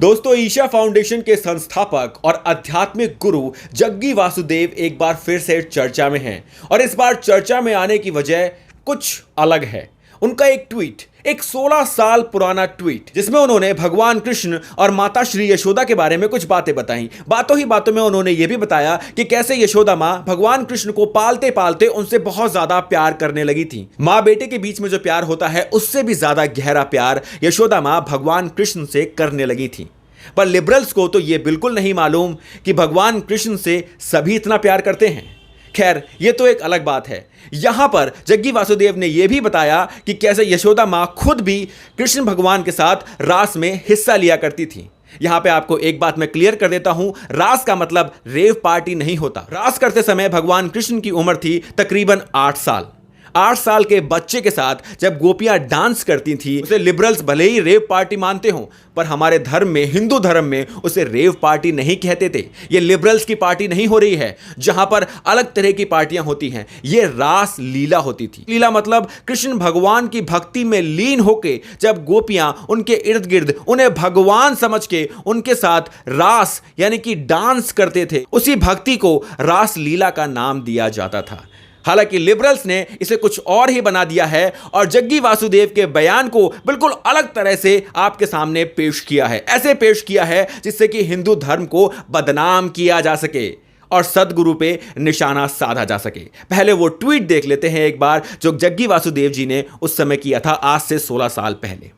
दोस्तों, ईशा फाउंडेशन के संस्थापक और आध्यात्मिक गुरु जग्गी वासुदेव एक बार फिर से चर्चा में हैं और इस बार चर्चा में आने की वजह कुछ अलग है। उनका एक ट्वीट, एक 16 साल पुराना ट्वीट, जिसमें उन्होंने भगवान कृष्ण और माता श्री यशोदा के बारे में कुछ बातें बताई। बातों ही बातों में उन्होंने यह भी बताया कि कैसे यशोदा माँ भगवान कृष्ण को पालते पालते उनसे बहुत ज्यादा प्यार करने लगी थी। माँ बेटे के बीच में जो प्यार होता है उससे भी ज्यादा गहरा प्यार यशोदा माँ भगवान कृष्ण से करने लगी थी। पर लिबरल्स को तो यह बिल्कुल नहीं मालूम कि भगवान कृष्ण से सभी इतना प्यार करते हैं। खैर, ये तो एक अलग बात है। यहां पर जग्गी वासुदेव ने यह भी बताया कि कैसे यशोदा मां खुद भी कृष्ण भगवान के साथ रास में हिस्सा लिया करती थी। यहां पे आपको एक बात मैं क्लियर कर देता हूं, रास का मतलब रेव पार्टी नहीं होता। रास करते समय भगवान कृष्ण की उम्र थी तकरीबन 8 साल। 8 साल के बच्चे के साथ जब गोपियां डांस करती थी, उसे लिबरल्स भले ही रेव पार्टी मानते हो, पर हमारे धर्म में, हिंदू धर्म में उसे रेव पार्टी नहीं कहते थे। ये लिबरल्स की पार्टी नहीं हो रही है जहां पर अलग तरह की पार्टियां होती हैं। ये रास लीला होती थी। लीला मतलब कृष्ण भगवान की भक्ति में लीन होके जब गोपियां उनके इर्द गिर्द उन्हें भगवान समझ के उनके साथ रास यानी कि डांस करते थे, उसी भक्ति को रास लीला का नाम दिया जाता था। हालांकि लिबरल्स ने इसे कुछ और ही बना दिया है और जग्गी वासुदेव के बयान को बिल्कुल अलग तरह से आपके सामने पेश किया है। ऐसे पेश किया है जिससे कि हिंदू धर्म को बदनाम किया जा सके और सदगुरु पे निशाना साधा जा सके। पहले वो ट्वीट देख लेते हैं एक बार, जो जग्गी वासुदेव जी ने उस समय किया था, आज से 16 साल पहले।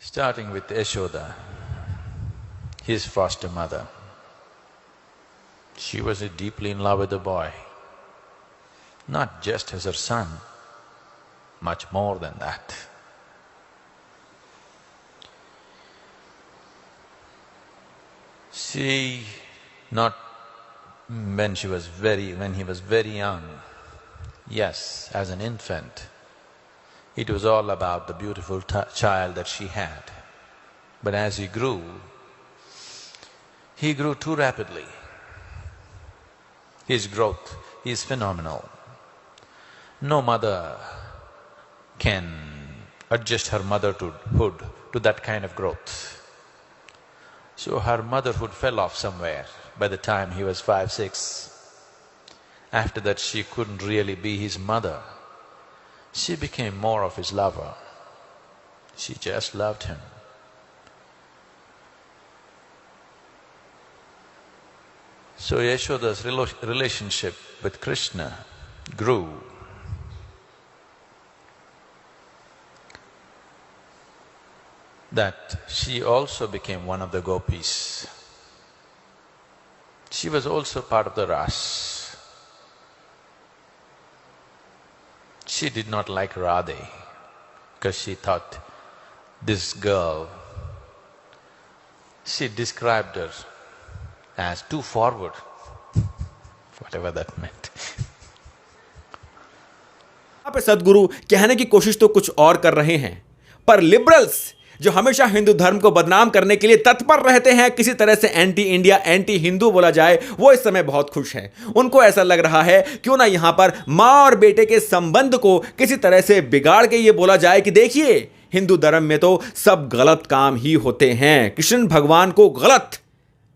Starting with Yashoda, his foster mother. She was deeply in love with the boy. Not just as her son, much more than that. She not when he was very young, yes, as an infant, it was all about the beautiful child that she had. But as he grew too rapidly. His growth is phenomenal. No mother can adjust her motherhood to that kind of growth. So her motherhood fell off somewhere by the time he was 5, 6. After that she couldn't really be his mother. She became more of his lover. She just loved him. So Yashoda's relationship with Krishna grew. That she also became one of the gopis. She was also part of the ras. She did not like Radhe because she thought this girl, she described her as too forward, whatever that meant. यहाँ पे सदगुरु कहने की कोशिश तो कुछ और कर रहे हैं, पर लिबरल्स जो हमेशा हिंदू धर्म को बदनाम करने के लिए तत्पर रहते हैं, किसी तरह से एंटी इंडिया, एंटी हिंदू बोला जाए, वो इस समय बहुत खुश हैं। उनको ऐसा लग रहा है क्यों ना यहां पर मां और बेटे के संबंध को किसी तरह से बिगाड़ के ये बोला जाए कि देखिए, हिंदू धर्म में तो सब गलत काम ही होते हैं। कृष्ण भगवान को गलत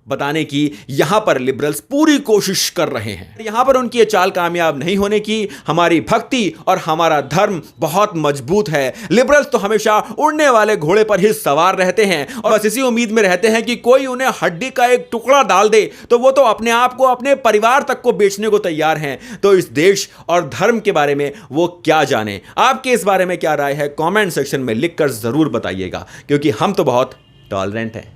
बताने की यहां पर लिबरल्स पूरी कोशिश कर रहे हैं। यहां पर उनकी ये चाल कामयाब नहीं होने की। हमारी भक्ति और हमारा धर्म बहुत मजबूत है। लिबरल्स तो हमेशा उड़ने वाले घोड़े पर ही सवार रहते हैं और बस इसी उम्मीद में रहते हैं कि कोई उन्हें हड्डी का एक टुकड़ा डाल दे तो वो तो अपने आप को, अपने परिवार तक को बेचने को तैयार हैं। तो इस देश और धर्म के बारे में वो क्या जाने। आपके इस बारे में क्या राय है, कॉमेंट सेक्शन में लिखकर जरूर बताइएगा, क्योंकि हम तो बहुत टॉलरेंट हैं।